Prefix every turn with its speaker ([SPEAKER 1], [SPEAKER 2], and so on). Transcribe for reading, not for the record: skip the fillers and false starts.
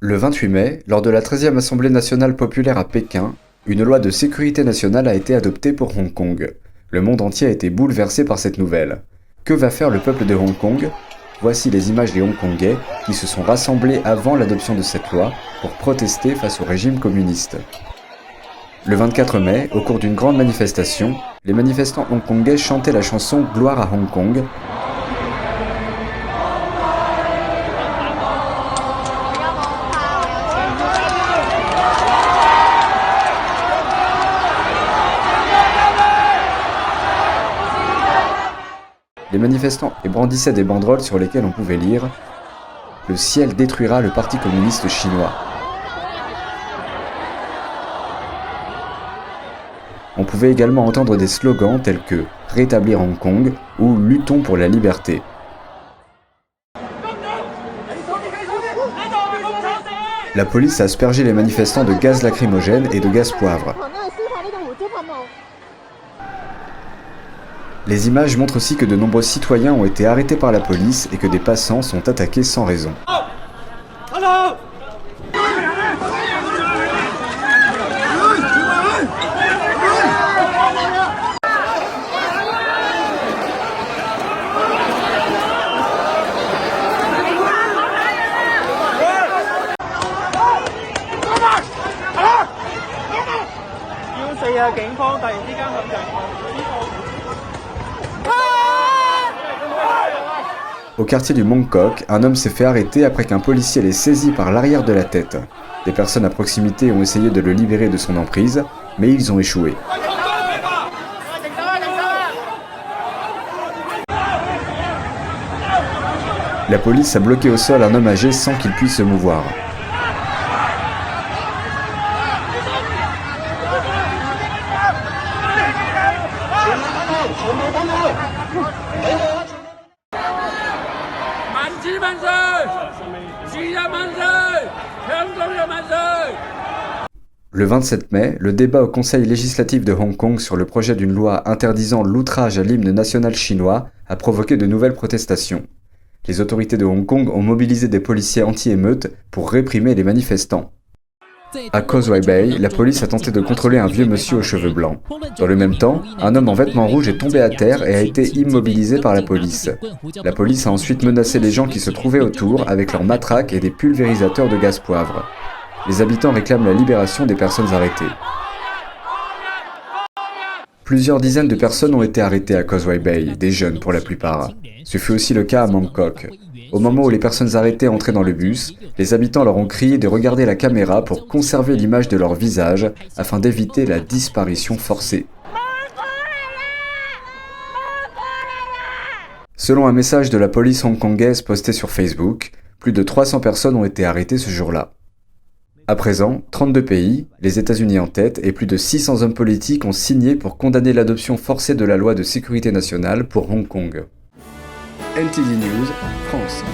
[SPEAKER 1] Le 28 mai, lors de la 13e Assemblée nationale populaire à Pékin, une loi de sécurité nationale a été adoptée pour Hong Kong. Le monde entier a été bouleversé par cette nouvelle. Que va faire le peuple de Hong Kong ? Voici les images des Hongkongais qui se sont rassemblés avant l'adoption de cette loi pour protester face au régime communiste. Le 24 mai, au cours d'une grande manifestation, les manifestants hongkongais chantaient la chanson « Gloire à Hong Kong ». Les manifestants brandissaient des banderoles sur lesquelles on pouvait lire « Le ciel détruira le Parti communiste chinois ». On pouvait également entendre des slogans tels que « Rétablir Hong Kong » ou « Luttons pour la liberté ». La police a aspergé les manifestants de gaz lacrymogène et de gaz poivre. Les images montrent aussi que de nombreux citoyens ont été arrêtés par la police et que des passants sont attaqués sans raison. Au quartier du Mong Kok, un homme s'est fait arrêter après qu'un policier l'ait saisi par l'arrière de la tête. Des personnes à proximité ont essayé de le libérer de son emprise, mais ils ont échoué. La police a bloqué au sol un homme âgé sans qu'il puisse se mouvoir. Le 27 mai, le débat au Conseil législatif de Hong Kong sur le projet d'une loi interdisant l'outrage à l'hymne national chinois a provoqué de nouvelles protestations. Les autorités de Hong Kong ont mobilisé des policiers anti-émeutes pour réprimer les manifestants. À Causeway Bay, la police a tenté de contrôler un vieux monsieur aux cheveux blancs. Dans le même temps, un homme en vêtements rouges est tombé à terre et a été immobilisé par la police. La police a ensuite menacé les gens qui se trouvaient autour avec leurs matraques et des pulvérisateurs de gaz poivre. Les habitants réclament la libération des personnes arrêtées. Plusieurs dizaines de personnes ont été arrêtées à Causeway Bay, des jeunes pour la plupart. Ce fut aussi le cas à Mongkok. Au moment où les personnes arrêtées entraient dans le bus, les habitants leur ont crié de regarder la caméra pour conserver l'image de leur visage afin d'éviter la disparition forcée. Selon un message de la police hongkongaise posté sur Facebook, plus de 300 personnes ont été arrêtées ce jour-là. À présent, 32 pays, les États-Unis en tête, et plus de 600 hommes politiques ont signé pour condamner l'adoption forcée de la loi de sécurité nationale pour Hong Kong. LTD News, France.